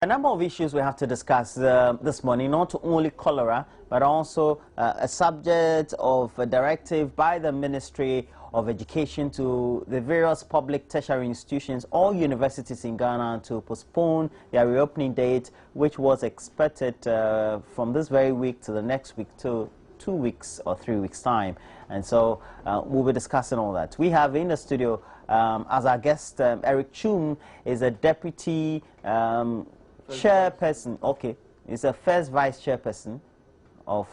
A number of issues we have to discuss this morning, not only cholera, but also a subject of a directive by the Ministry of Education to the various public tertiary institutions, all universities in Ghana, to postpone their reopening date, which was expected from this very week to the next week to 2 weeks or 3 weeks' time. And so we'll be discussing all that. We have in the studio as our guest, Eric Chum is a deputy chairperson, is the first vice chairperson of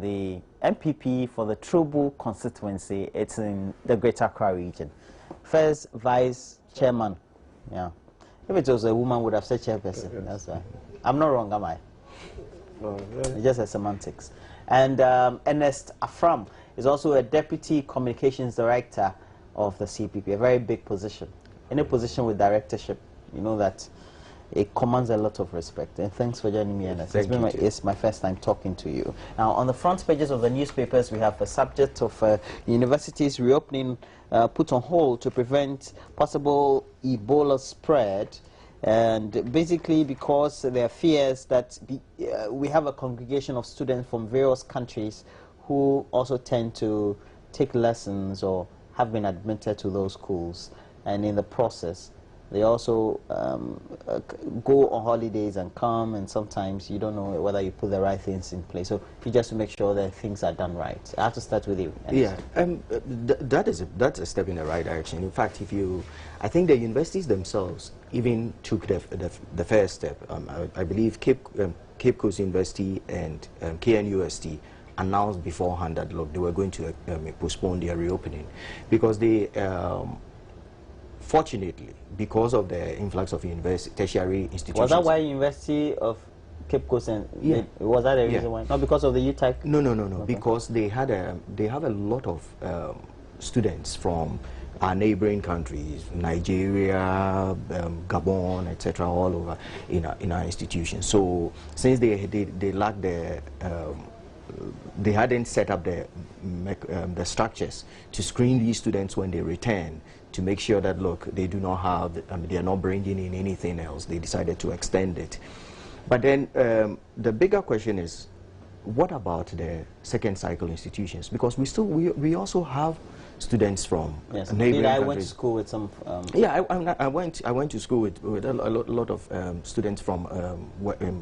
the MPP for the Trobo constituency. It's in the Greater Accra region. First vice chairman, yeah. If it was a woman, would have said chairperson. That's why. I'm not wrong, am I? No, it's just a semantics. And Ernest Afram is also a deputy communications director of the CPP, a very big position. Any position with directorship, you know that it commands a lot of respect. And thanks for joining me, Ernest. It's my first time talking to you. Now, on the front pages of the newspapers, we have the subject of universities reopening put on hold to prevent possible Ebola spread. And basically because there are fears that we have a congregation of students from various countries who also tend to take lessons or have been admitted to those schools. And in the process, they also go on holidays and come, and sometimes you don't know whether you put the right things in place. So you just to make sure that things are done right. I have to start with you. Yeah, that's a step in the right direction. In fact, I think the universities themselves even took the first step. I believe Cape Coast University and KNUST announced beforehand that look, they were going to postpone their reopening because they. Fortunately, because of the influx of tertiary institutions. Was that why University of Cape Coast and was that the reason why? Not because of the U-type? No. Okay. Because they have a lot of students from our neighboring countries, Nigeria, Gabon, etc., all over in our institutions. So since they lack they hadn't set up the structures to screen these students when they return, to make sure that, look, they do not have, they are not bringing in anything else. They decided to extend it. But then the bigger question is, what about the second cycle institutions? Because we also have students from neighboring countries. I went to school with some. I went to school with a lot of students from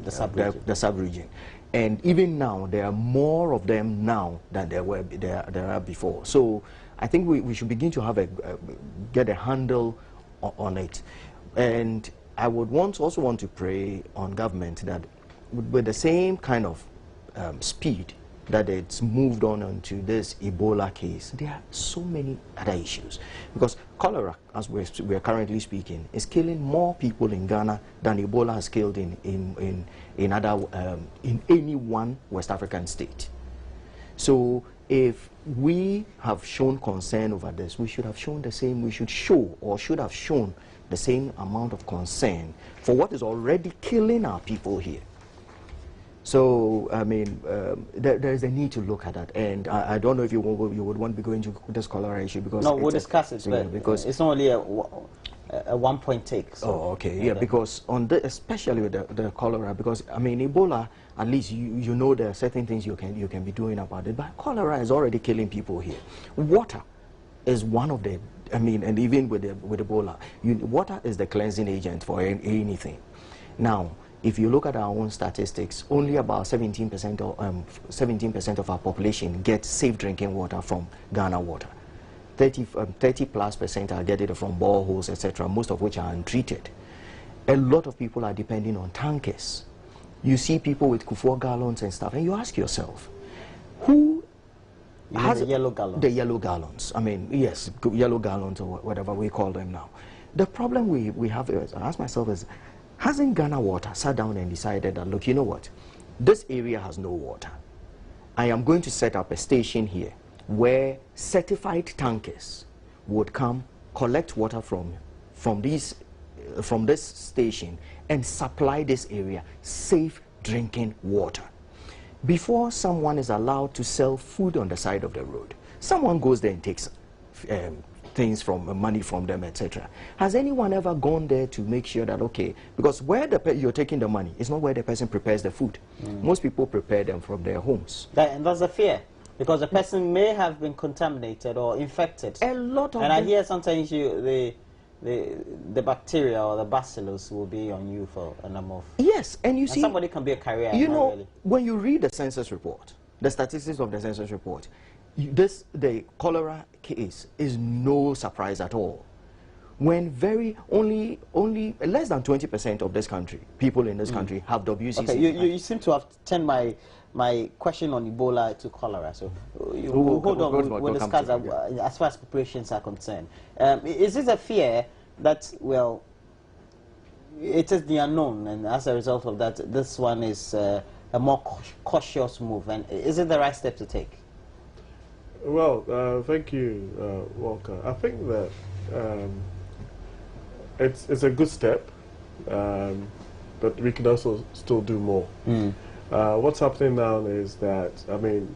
the sub-region. And even now, there are more of them now than there are before. So I think we should begin to have get a handle on it. And I would also want to pray on government that with the same kind of speed that it's moved on onto this Ebola case, there are so many other issues. Because cholera, as we're currently speaking, is killing more people in Ghana than Ebola has killed in any one West African state. So if we have shown concern over this, we should have shown the same, should have shown the same amount of concern for what is already killing our people here. So, I mean, there is a need to look at that, and I don't know if you would want to be going to this cholera issue because no, we'll discuss it, but because it's not only a one-point take. So okay, yeah, because on especially with the cholera, because I mean Ebola, at least you know there are certain things you can be doing about it, but cholera is already killing people here. Water is one of the, I mean, and even with Ebola, water is the cleansing agent for anything. Now, if you look at our own statistics, only about 17% of our population gets safe drinking water from Ghana water. 30+% are getting it from boreholes, etc., most of which are untreated. A lot of people are depending on tankers. You see people with Kufuor gallons and stuff, and you ask yourself, who has the yellow gallons? The yellow gallons. I mean, yes, yellow gallons or whatever we call them now. The problem we have, I ask myself, is hasn't Ghana Water sat down and decided that, look, you know what, this area has no water. I am going to set up a station here where certified tankers would come, collect water from this station and supply this area safe drinking water. Before someone is allowed to sell food on the side of the road, someone goes there and takes things from money from them, etc. Has anyone ever gone there to make sure that, okay, because where you're taking the money is not where the person prepares the food. Most people prepare them from their homes. And that's a fear, because the person may have been contaminated or infected. A lot of and I hear sometimes the bacteria or the bacillus will be on you for a number of... Yes, and you see... somebody can be a carrier. You know, really. When you read the census report, the statistics of the census report, the cholera case is no surprise at all. When only less than 20% of this country, people in this country, have WCC. Okay, you seem to have turned my question on Ebola to cholera. So hold on, we'll discuss that as far as preparations are concerned. Is this a fear that, well, it is the unknown, and as a result of that, this one is a more cautious move, and is it the right step to take? Well, thank you, Walker. I think that it's a good step, but we can also still do more. What's happening now is that, I mean,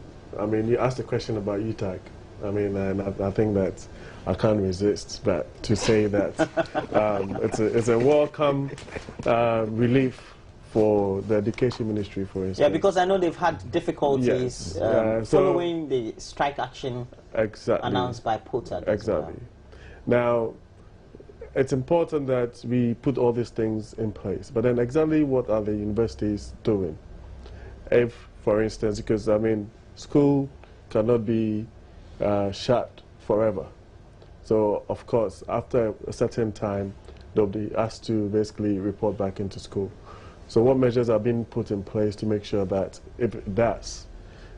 you asked a question about UTAG. I mean, and I think that I can't resist but to say that it's a welcome relief for the education ministry, for instance. Yeah, because I know they've had difficulties following the strike action announced by POTAG. Exactly. Now, it's important that we put all these things in place, but then exactly what are the universities doing? If, for instance, because I mean, school cannot be shut forever. So, of course, after a certain time, they'll be asked to basically report back into school. So what measures are being put in place to make sure that if it does,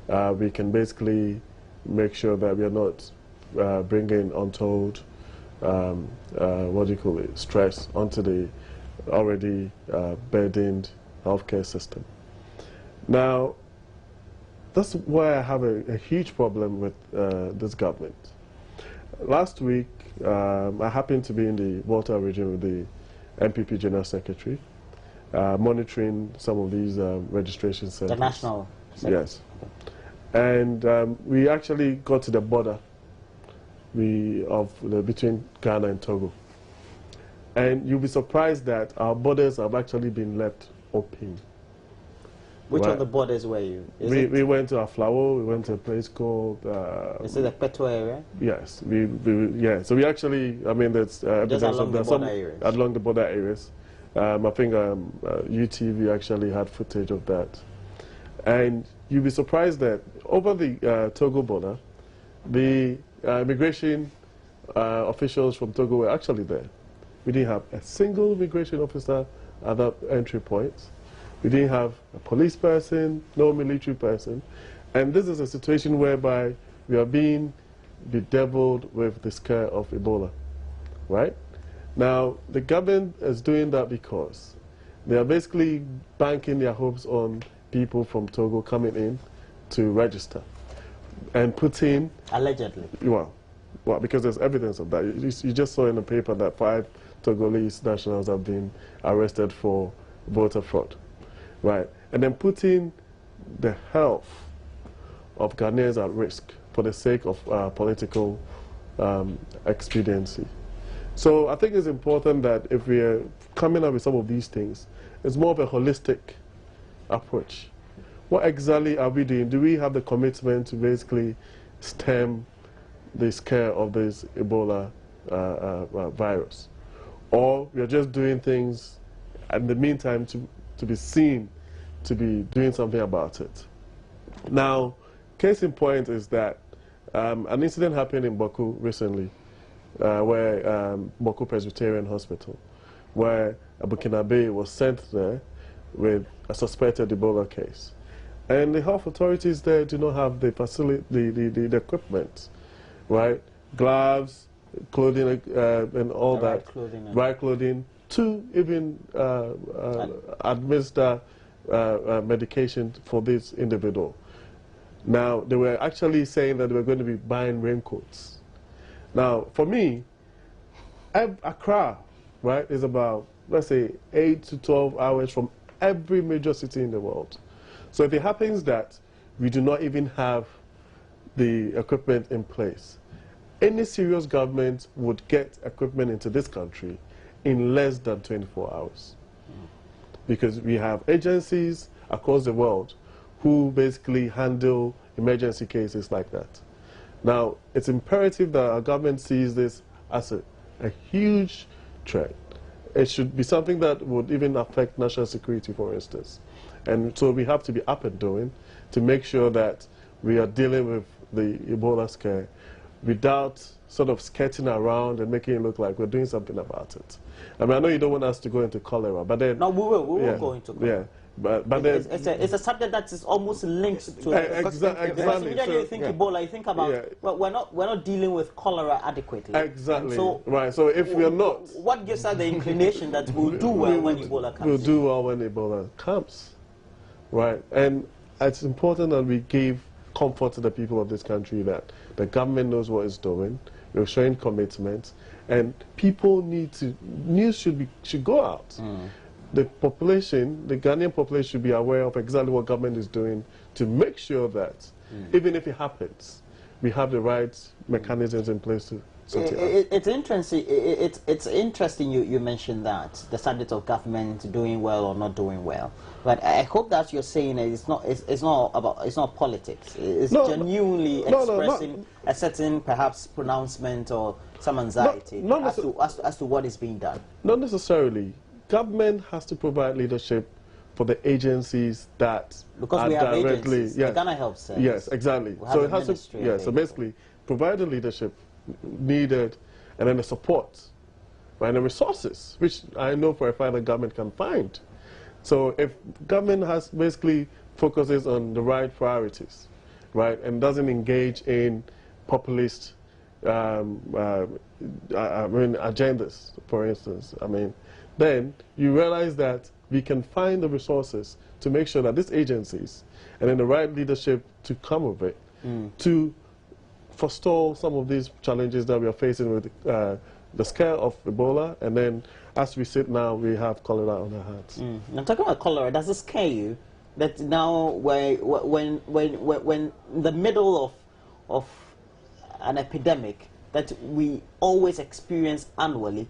we can basically make sure that we are not bringing untold, what do you call it, stress onto the already burdened healthcare system. Now, that's why I have a huge problem with this government. Last week, I happened to be in the Volta region with the MPP General Secretary, monitoring some of these registration centers. The national center. Yes. And we actually got to the border between Ghana and Togo. And you'll be surprised that our borders have actually been left open. Which of the borders were you? We went to Aflawo, we went to a place called... is it the Peto area? Yes. Yeah. So we actually, I mean, there's just along the border areas. Along the border areas. I think UTV actually had footage of that. And you'll be surprised that over the Togo border, the immigration officials from Togo were actually there. We didn't have a single immigration officer at that entry point. We didn't have a police person, no military person. And this is a situation whereby we are being bedeviled with the scare of Ebola, right? Now, the government is doing that because they are basically banking their hopes on people from Togo coming in to register and putting... Allegedly. Well, because there's evidence of that. You just saw in the paper that 5 Togolese nationals have been arrested for voter fraud, right? And then putting the health of Ghanaians at risk for the sake of political expediency. So I think it's important that if we are coming up with some of these things, it's more of a holistic approach. What exactly are we doing? Do we have the commitment to basically stem the scare of this Ebola virus? Or we are just doing things in the meantime to be seen to be doing something about it? Now, case in point is that an incident happened in Baku recently, where Baku Presbyterian Hospital, where a Burkinabe was sent there with a suspected Ebola case. And the health authorities there do not have the facility, the equipment, right? Gloves, clothing, and all that, right clothing, to even administer medication for this individual. Now, they were actually saying that they were going to be buying raincoats. Now, for me, Accra, right, is about, let's say, 8 to 12 hours from every major city in the world. So if it happens that we do not even have the equipment in place, any serious government would get equipment into this country in less than 24 hours. Because we have agencies across the world who basically handle emergency cases like that. Now, it's imperative that our government sees this as a huge threat. It should be something that would even affect national security, for instance. And so we have to be up and doing to make sure that we are dealing with the Ebola scare without sort of skirting around and making it look like we're doing something about it. I mean, I know you don't want us to go into cholera, but then... No, we will go into cholera. Yeah. But then, it's a subject that is almost linked to exactly. Immediately you think Ebola, you think about well, we're not dealing with cholera adequately. Exactly. So, right. So if we're not, what gives us the inclination that we'll do well when Ebola comes? We'll do well when Ebola comes, right? And it's important that we give comfort to the people of this country that the government knows what it's doing. We're showing commitment, and people news should go out. The population, the Ghanaian population, should be aware of exactly what government is doing to make sure that, even if it happens, we have the right mechanisms in place to sort it out. It's interesting. It's interesting you mentioned that the subject of government doing well or not doing well. But I hope that you're saying that it's not politics. It's genuinely expressing a certain perhaps pronouncement or some anxiety as to what is being done. Not necessarily. Government has to provide leadership for the agencies that because are we have directly, agencies. The Ghana Health Service. Yes, exactly. So it has to, so basically, provide the leadership needed, and then the support, right, and the resources, which I know for a fact the government can find. So if government has basically focuses on the right priorities, right, and doesn't engage in populist agendas, for instance, then you realize that we can find the resources to make sure that these agencies and then the right leadership to come with it to forestall some of these challenges that we are facing with the scare of Ebola, and then as we sit now, we have cholera on our hands. I'm talking about cholera. Does it scare you that now when the middle of an epidemic that we always experience annually,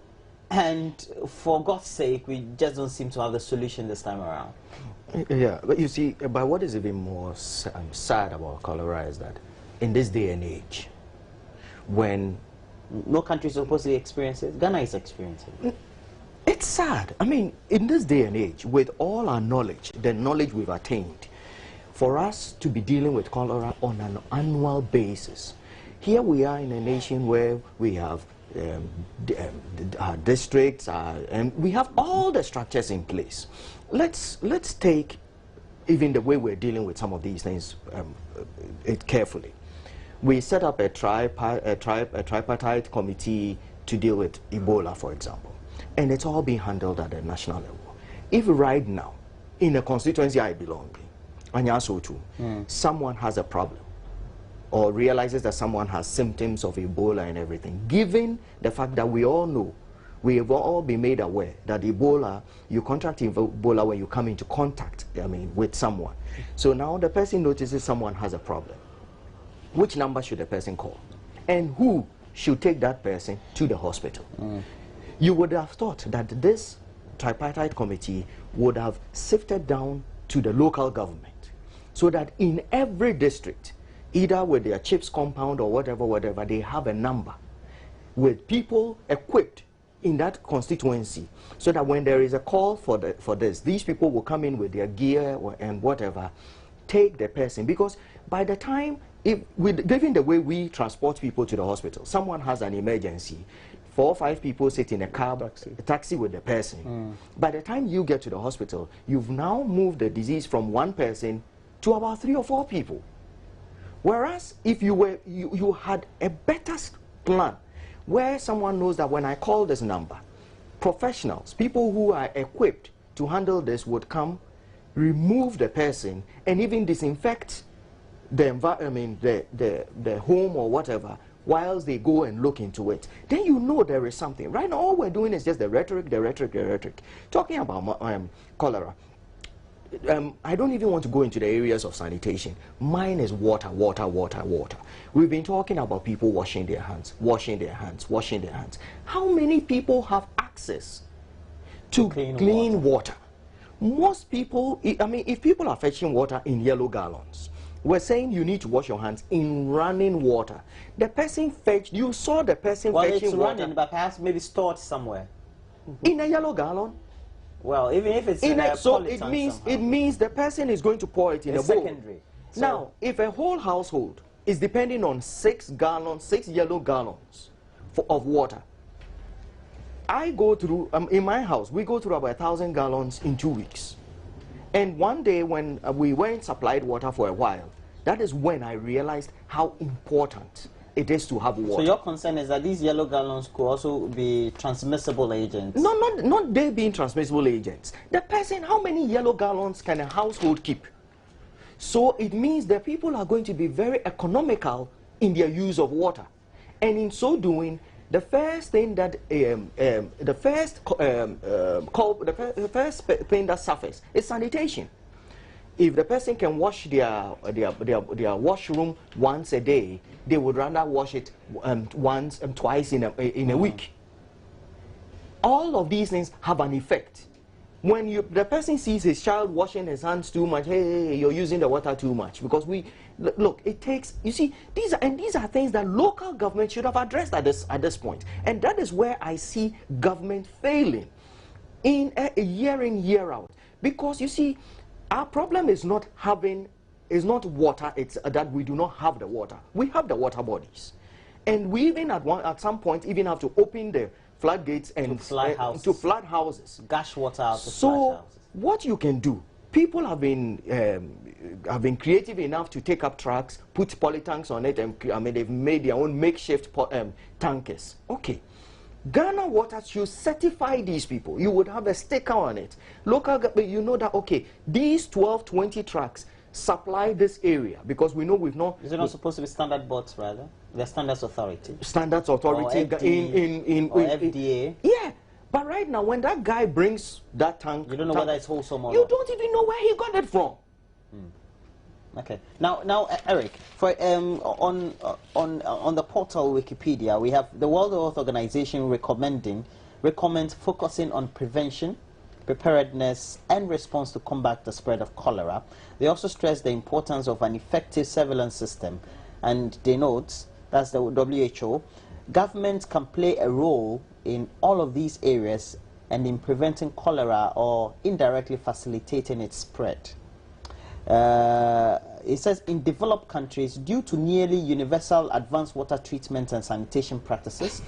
and for God's sake, we just don't seem to have the solution this time around? Yeah, but you see, but what is even more sad about cholera is that in this day and age, when no country is supposed to experience it, Ghana is experiencing it. It's sad. I mean, in this day and age, with all our knowledge, the knowledge we've attained, for us to be dealing with cholera on an annual basis, here we are in a nation where we have our districts, and we have all the structures in place. Let's take even the way we're dealing with some of these things carefully. We set up a tripartite committee to deal with Ebola, for example, and it's all being handled at the national level. If right now, in a constituency I belong in, someone has a problem, or realizes that someone has symptoms of Ebola and everything, given the fact that we all know, we have all been made aware that Ebola, you contract Ebola when you come into contact, with someone. So now the person notices someone has a problem. Which number should the person call? And who should take that person to the hospital? You would have thought that this tripartite committee would have sifted down to the local government, so that in every district, either with their CHIPS compound or whatever, they have a number with people equipped in that constituency, so that when there is a call for this, these people will come in with their gear and whatever, take the person. Because by the time, given the way we transport people to the hospital, someone has an emergency, 4 or 5 people sit in a cab, a taxi with the person. By the time you get to the hospital, you've now moved the disease from 1 person to about 3 or 4 people. Whereas if you had a better plan, where someone knows that when I call this number, professionals, people who are equipped to handle this would come, remove the person, and even disinfect the home or whatever, whilst they go and look into it. Then you know there is something. Right now, all we're doing is just the rhetoric. Talking about cholera, I don't even want to go into the areas of sanitation. Mine is water, water, water, water. We've been talking about people washing their hands, washing their hands, washing their hands. How many people have access to clean water? Most people, I mean, if people are fetching water in yellow gallons, we're saying you need to wash your hands in running water. The person fetched, you saw the person fetching water. Running, but perhaps maybe stored somewhere. In a yellow gallon. Well, even if it's in a so it means the person is going to pour it in a bowl. Secondary. So now, if a whole household is depending on 6 yellow gallons of water, I go through, in my house, we go through about 1,000 gallons in 2 weeks. And one day when we weren't supplied water for a while, that is when I realized how important it is to have water. So your concern is that these yellow gallons could also be transmissible agents? No, not they being transmissible agents. The person, how many yellow gallons can a household keep? So it means that people are going to be very economical in their use of water. And in so doing, the first thing that the first thing that suffers is sanitation. If the person can wash their washroom once a day, they would rather wash it twice in a week. All of these things have an effect. When the person sees his child washing his hands too much, hey, you're using the water too much. Because look, it takes, you see, these are things that local government should have addressed at this point. And that is where I see government failing in year in, year out. Because you see, our problem is not water, it's that we do not have the water. We have the water bodies. And we even at some point even have to open the floodgates and to flood houses. Gush water out to flood houses. So what you can do, people have been creative enough to take up trucks, put polytanks on it, and they've made their own makeshift tankers. Okay. Ghana Water should certify these people. You would have a sticker on it. Local government, you know that, okay, these 12, 20 trucks supply this area, because we know we've not... Is it not supposed to be standard boards, rather? The Standards Authority? Standards Authority or FDA? Yeah. But right now, when that guy brings that tank... You don't know whether it's wholesome or not. You not. don't even know where he got it from. Okay. Now, Eric, for on the portal Wikipedia, we have the World Health Organization recommends focusing on prevention, preparedness, and response to combat the spread of cholera. They also stress the importance of an effective surveillance system, and they note, that's the WHO, governments can play a role in all of these areas and in preventing cholera or indirectly facilitating its spread. It says in developed countries, due to nearly universal advanced water treatment and sanitation practices,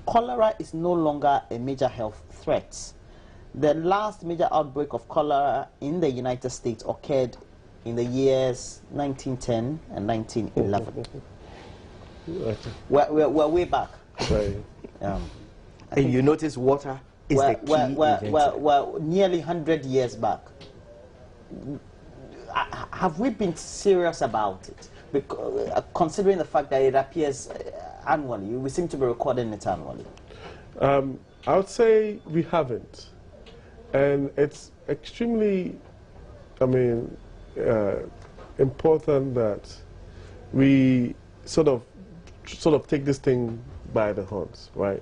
cholera is no longer a major health threat. The last major outbreak of cholera in the United States occurred in the years 1910 and 1911. We're way back. Right. And you notice water is the key. We're nearly 100 years back. Have we been serious about it? Because, considering the fact that it appears annually, we seem to be recording it annually. I would say we haven't. And it's extremely, important that we sort of take this thing by the horns, right?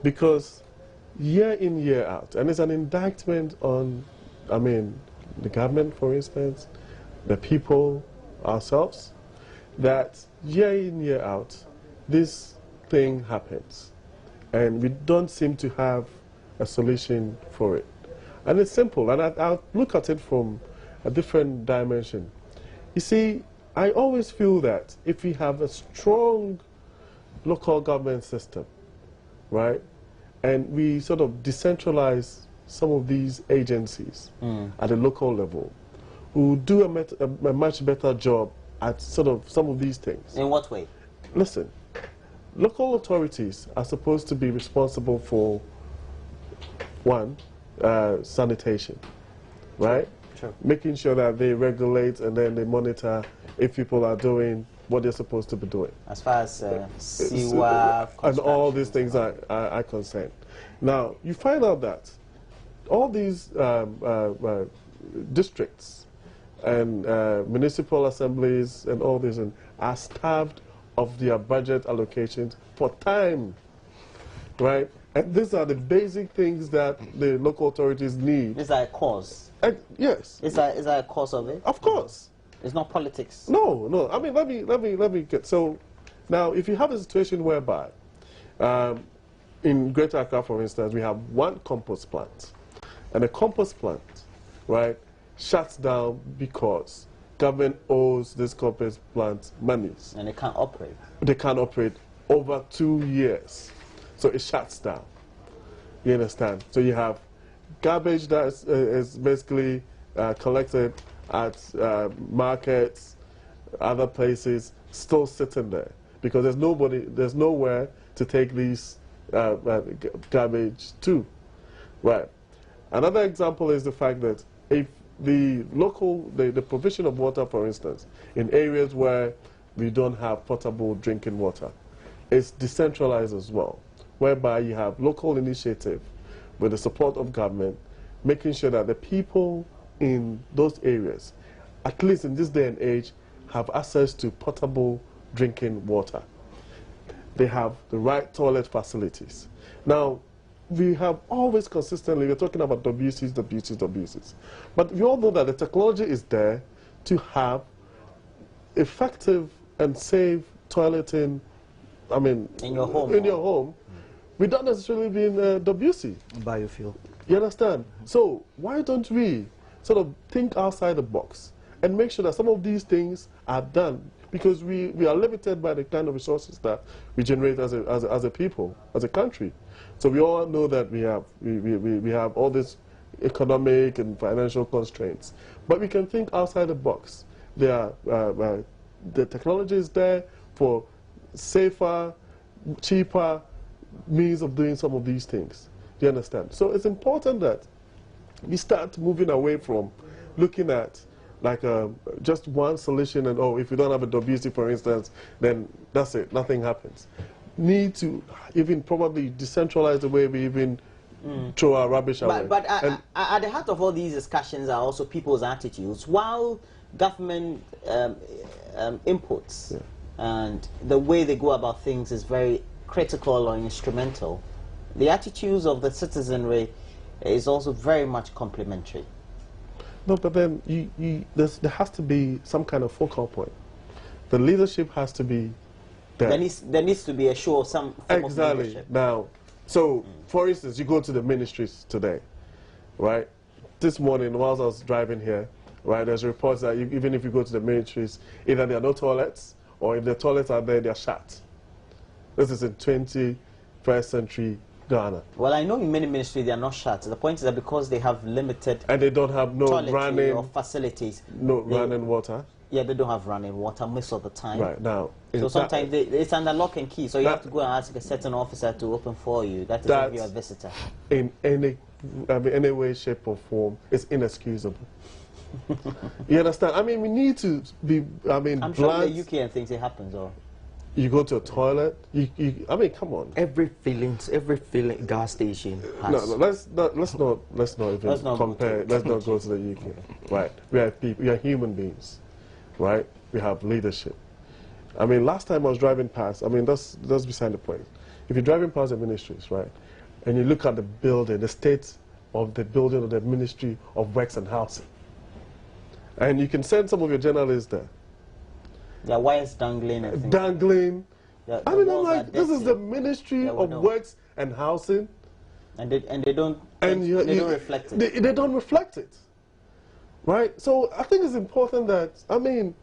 Because year in, year out, and it's an indictment on, the government, for instance, the people, ourselves, that year in, year out, this thing happens. And we don't seem to have a solution for it. And it's simple, and I'll look at it from a different dimension. You see, I always feel that if we have a strong local government system, right, and we sort of decentralize some of these agencies at a local level, we will do a much better job at sort of some of these things. In what way? Listen, local authorities are supposed to be responsible for, one, sanitation, right? Sure. Making sure that they regulate and then they monitor if people are doing what they're supposed to be doing. As far as sewer, and all these things are concerned. Now, you find out that all these districts and municipal assemblies and all this are starved of their budget allocations for time, right? And these are the basic things that the local authorities need. Is that a cause? Yes. Is that a cause of it? Of course. It's not politics. No, no. I mean, let me get so. Now, if you have a situation whereby, in Greater Accra, for instance, we have one compost plant, and the compost plant, right, shuts down because government owes this compost plant monies. And they can't operate. They can't operate over 2 years. So it shuts down. You understand? So you have garbage that is basically collected at markets, other places, still sitting there because there's nowhere to take these garbage to. Right. Another example is the fact that if the provision of water, for instance, in areas where we don't have potable drinking water, is decentralized as well, whereby you have local initiative with the support of government, making sure that the people in those areas, at least in this day and age, have access to potable drinking water. They have the right toilet facilities. Now, we have always consistently, we're talking about WCs, but we all know that the technology is there to have effective and safe toileting, I mean, in your home. Without necessarily being WC. Biofuel. You understand? So why don't we sort of think outside the box and make sure that some of these things are done? Because we are limited by the kind of resources that we generate as a people, as a country. So we all know that we have all these economic and financial constraints. But we can think outside the box. The technology is there for safer, cheaper means of doing some of these things. Do you understand? So it's important that we start moving away from looking at like just one solution and, oh, if we don't have a WC, for instance, then that's it, nothing happens. Need to even probably decentralize the way we even throw our rubbish away. But at the heart of all these discussions are also people's attitudes. While government inputs and the way they go about things is very critical or instrumental, the attitudes of the citizenry is also very much complementary. No, but then there has to be some kind of focal point. The leadership has to be there. There needs to be a show of some form of leadership. Now, so for instance, you go to the ministries today, right? This morning, whilst I was driving here, right, there's reports that even if you go to the ministries, either there are no toilets, or if the toilets are there, they're shut. This is in 21st century Ghana. Well, I know in many ministries they are not shut. The point is that because they have limited and they don't have no running or facilities, running water. Yeah, they don't have running water most of the time. Right now, so sometimes it's under lock and key. So you have to go and ask a certain officer to open for you. That is if you're a visitor. In any way, shape, or form, it's inexcusable. You understand? I mean, we need to be. I'm sure in the UK and things it happens, or. You go to a toilet. I mean, come on. Every filling gas station has. No, let's not even compare. Let's not go to the UK. Right? We are people. We are human beings. Right? We have leadership. I mean, last time I was driving past. I mean, that's beside the point. If you're driving past the ministries, right, and you look at the building, the state of the building of the Ministry of Works and Housing, and you can send some of your journalists there. Yeah, wires dangling and things. Dangling. Yeah, I mean, I'm like, this is the Ministry of Works and Housing. And they don't reflect it. They don't reflect it. Right? So I think it's important that, I mean,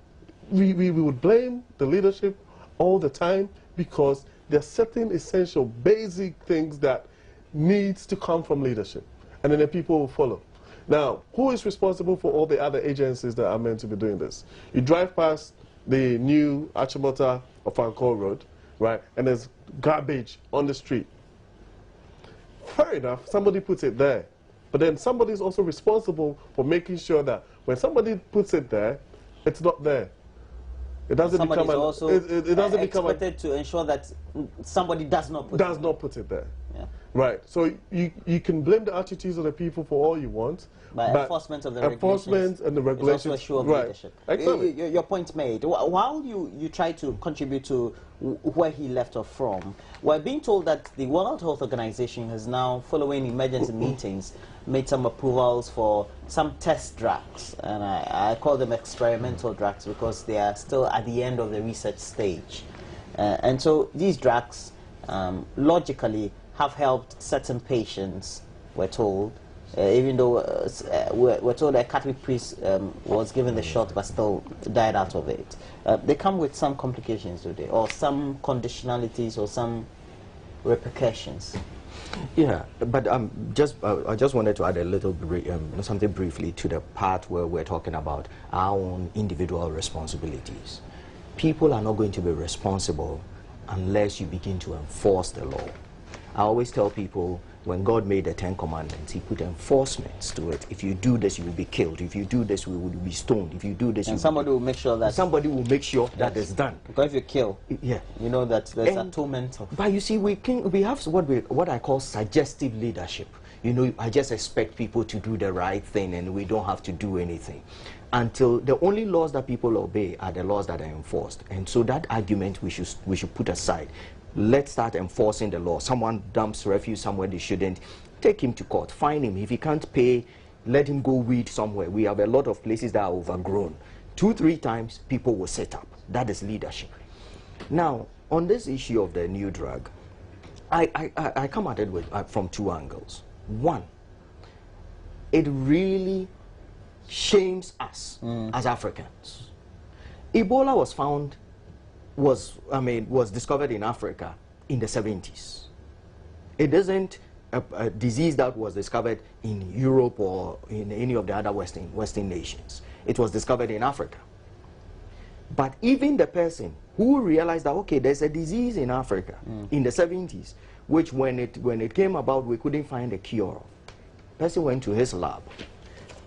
we would blame the leadership all the time because there are certain essential, basic things that needs to come from leadership. And then the people will follow. Now, who is responsible for all the other agencies that are meant to be doing this? You drive past the new Achimota of Anko Road, right? And there's garbage on the street. Fair enough, somebody puts it there. But then somebody is also responsible for making sure that when somebody puts it there, it's not there. It doesn't become expected to ensure that somebody does not put it there. Yeah. Right. So you can blame the attitudes of the people for all you want. But enforcement of the enforcement and the regulations. is also a show of right. leadership. Exactly. Your point made. While you try to contribute to where he left off from, we're being told that the World Health Organization has now, following emergency meetings, made some approvals for some test drugs, and I call them experimental drugs because they are still at the end of the research stage. And so these drugs, logically, have helped certain patients, we're told, even though we're told that a Catholic priest was given the shot but still died out of it. They come with some complications, do they? Or some conditionalities or some repercussions? Yeah, but I just wanted to add a little something briefly to the part where we're talking about our own individual responsibilities. People are not going to be responsible unless you begin to enforce the law. I always tell people, when God made the 10 Commandments, he put enforcements to it. If you do this, you will be killed. If you do this, you will be stoned. If you do this, somebody will make sure that that is done. Because if you kill, yeah, you know that there's atonement. But you see, we have what I call suggestive leadership. You know, I just expect people to do the right thing, and we don't have to do anything. Until the only laws that people obey are the laws that are enforced. And so that argument we should put aside. Let's start enforcing the law. Someone dumps refuse somewhere they shouldn't, take him to court, fine him. If he can't pay, let him go weed somewhere. We have a lot of places that are overgrown. 2-3 times, people will set up. That is leadership. Now, on this issue of the new drug, I come at it from 2 angles. One, it really shames us as Africans. Ebola was discovered in Africa in the 70s. It isn't a disease that was discovered in Europe or in any of the other Western nations. It was discovered in Africa. But even the person who realized that, okay, there's a disease in Africa in the 70s, which when it came about, we couldn't find a cure of. Person went to his lab,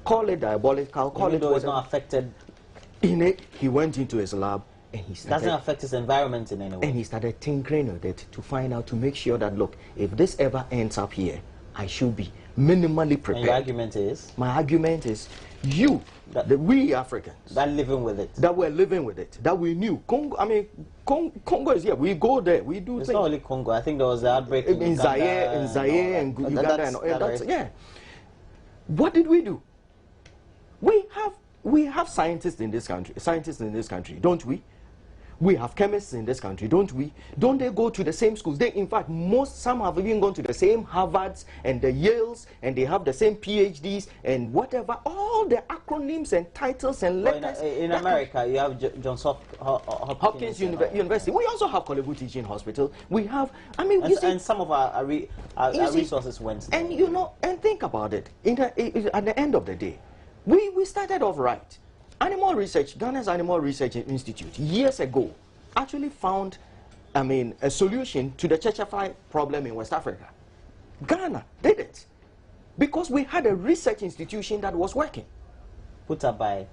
call it diabolical, call it whatever. It's not affected. He went into his lab, and he started, doesn't affect his environment in any way. And he started tinkering with it to find out, to make sure that, look, if this ever ends up here, I should be minimally prepared. And your argument is? My argument is, we Africans. That living with it. That we're living with it. That we knew. Congo, Congo is here. We go there. We do it's things. Not only Congo. I think there was an outbreak in Zaire and Uganda. Yeah. What did we do? We have scientists in this country, don't we? We have chemists in this country, don't we? Don't they go to the same schools? In fact, some have even gone to the same Harvards and the Yales, and they have the same PhDs and whatever, all the acronyms and titles and letters. In America, you have Johns Hopkins University. We also have Kolebu Teaching Hospital. We have, and some of our resources went there. And you know, and think about it. At the end of the day, we started off right. Animal research, Ghana's Animal Research Institute, years ago, actually found, a solution to the Cheshire problem in West Africa. Ghana did it because we had a research institution that was working. Put up by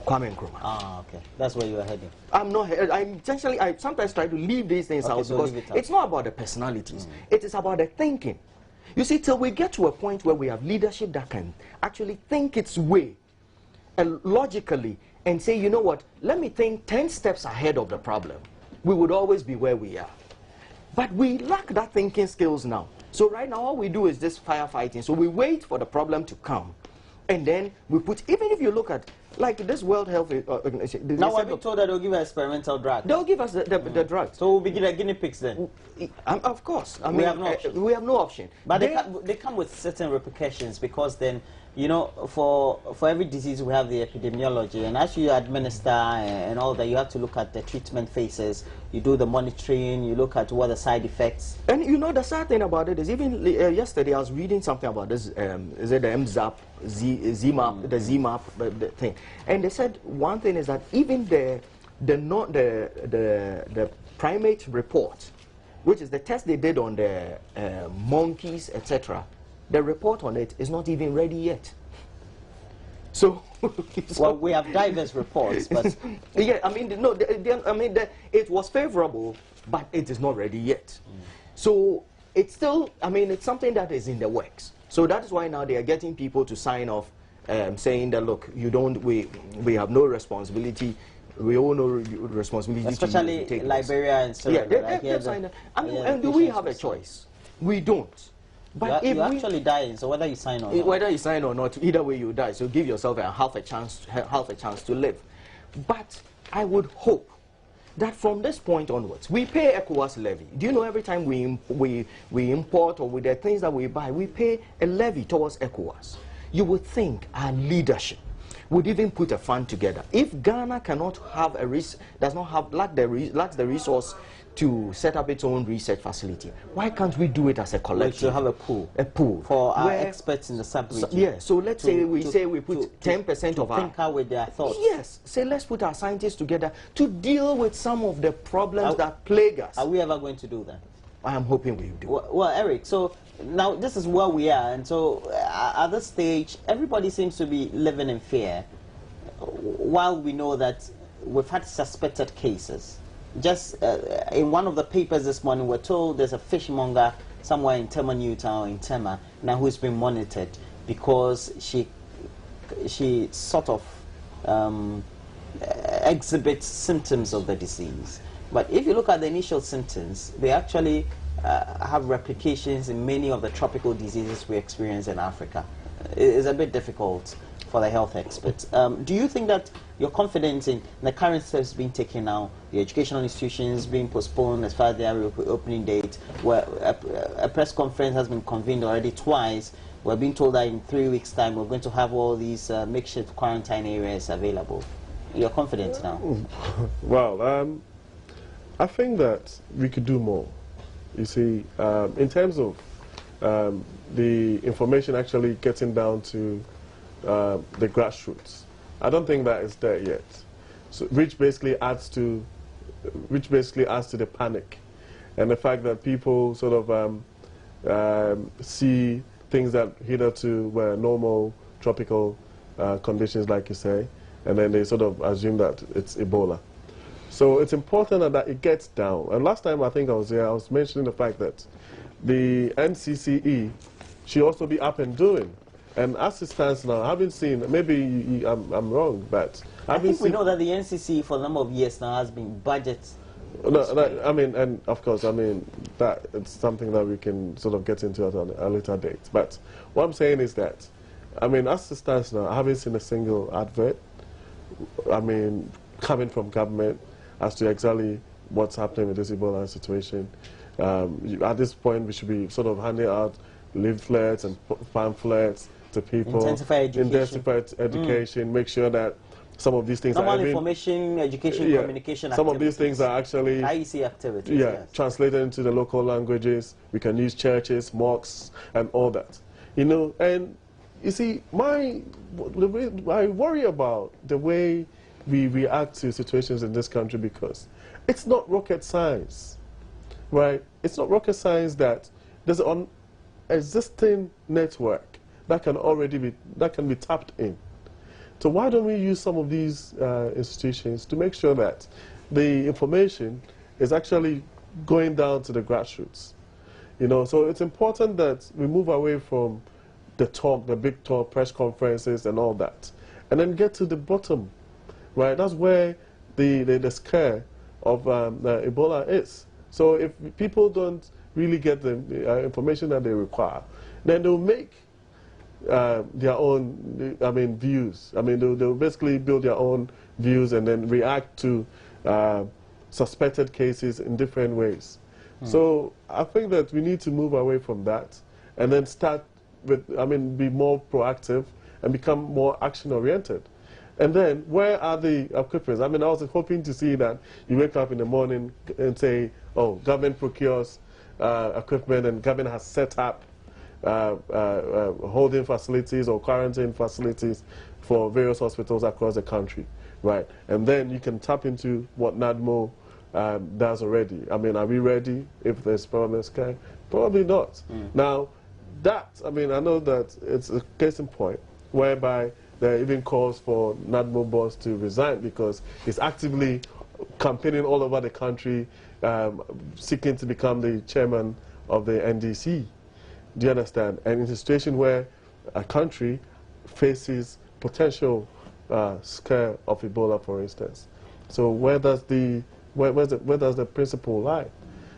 Kwame Nkrumah. Ah, okay. That's where you are heading. I sometimes try to leave these things out because it's not about the personalities. It is about the thinking. You see, till we get to a point where we have leadership that can actually think its way and logically and say, you know what, let me think 10 steps ahead of the problem, we would always be where we are. But we lack that thinking skills now. So right now all we do is this firefighting. So we wait for the problem to come, and then we put, even if you look at like this World Health Organization. Now we're being told that they'll give us experimental drugs. They'll give us the drugs. So we'll be guinea pigs then? Of course. We have no option. We have no option. But they come with certain repercussions, because then, you know, for every disease we have the epidemiology, and as you administer and all that, you have to look at the treatment phases, you do the monitoring, you look at what the side effects. And you know, the sad thing about it is, even yesterday I was reading something about this, is it the MZAP, ZMAP, the ZMAP the thing, and they said one thing is that even the primate report, which is the test they did on the monkeys, etc., the report on it is not even ready yet. So, well, we have diverse reports, but yeah, I mean, it was favorable, but it is not ready yet. So it's still, I mean, it's something that is in the works. So that is why now they are getting people to sign off, saying that, look, we have no responsibility. We all know responsibility. Especially to Liberia and Sierra Leone. Yeah, and do we have a choice? We don't. But you're actually dying, so whether you sign or not. Whether you sign or not, either way you die. So give yourself half a chance to live. But I would hope that from this point onwards, we pay ECOWAS levy. Do you know every time we import or with the things that we buy, we pay a levy towards ECOWAS. You would think our leadership would even put a fund together. If Ghana cannot have lacks the resource to set up its own research facility, why can't we do it as a collective? We should have a pool. A pool for our experts in the sub-region. Yeah, so let's say we put 10% of our... think out with their thoughts. Yes, say let's put our scientists together to deal with some of the problems that plague us. Are we ever going to do that? I am hoping we do. Well, Eric, so now this is where we are, and so at this stage, everybody seems to be living in fear, while we know that we've had suspected cases. Just in one of the papers this morning, we're told there's a fishmonger somewhere in Tema, Newtown, in Tema, now who's been monitored because she sort of exhibits symptoms of the disease. But if you look at the initial symptoms, they actually have replications in many of the tropical diseases we experience in Africa. It's a bit difficult for the health experts. Do you think that you're confident in the current steps being taken now, the educational institutions being postponed as far as their opening date, where a press conference has been convened already twice, we're being told that in 3 weeks' time we're going to have all these makeshift quarantine areas available? You're confident now? Well, I think that we could do more. You see, in terms of the information actually getting down to the grassroots, I don't think that is there yet. So, which basically adds to the panic, and the fact that people sort of see things that hitherto were normal tropical conditions, like you say, and then they sort of assume that it's Ebola. So it's important that it gets down. And last time I think I was here, I was mentioning the fact that the NCCE should also be up and doing. And as it stands now, I haven't seen, maybe I'm wrong, but I think we know that the NCCE for a number of years now has been budget. No, I mean, and of course, I mean, that it's something that we can sort of get into at a later date. But what I'm saying is that, I mean, as it stands now, I haven't seen a single advert, I mean, coming from government as to exactly what's happening with this Ebola situation. At this point, we should be sort of handing out leaflets and pamphlets to people. Intensify education. Make sure that some of these things are information, education, communication some of these things are actually IEC activities. Yes. Translated into the local languages. We can use churches, mosques, and all that. You know, and you see, I worry about the way we react to situations in this country, because it's not rocket science, right? It's not rocket science that there's an existing network that can be tapped in. So why don't we use some of these institutions to make sure that the information is actually going down to the grassroots? You know, so it's important that we move away from the big talk, press conferences and all that, and then get to the bottom, right? That's where the scare of Ebola is. So if people don't really get the information that they require, then they'll make their own, views. They'll basically build their own views and then react to suspected cases in different ways. So I think that we need to move away from that and then start with, be more proactive and become more action-oriented. And then, where are the equipment? I was hoping to see that you wake up in the morning and say, oh, government procures equipment and government has set up holding facilities or quarantine facilities for various hospitals across the country, right? And then you can tap into what NADMO does already. Are we ready if there's problems? Probably not. Now, I know that it's a case in point whereby there are even calls for NADMO boss to resign because he's actively campaigning all over the country, seeking to become the chairman of the NDC. Do you understand? And in a situation where a country faces potential scare of Ebola, for instance. So where does the principle lie?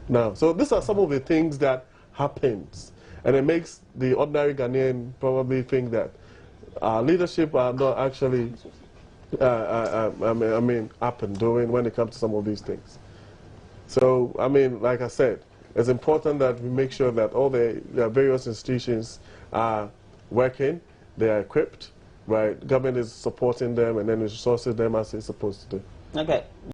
Now, so these are some of the things that happens, and it makes the ordinary Ghanaian probably think that our leadership are not actually, up and doing when it comes to some of these things. So, I mean, like I said, it's important that we make sure that all the various institutions are working, they are equipped, right? Government is supporting them, and then resourcing them as it's supposed to do. Okay.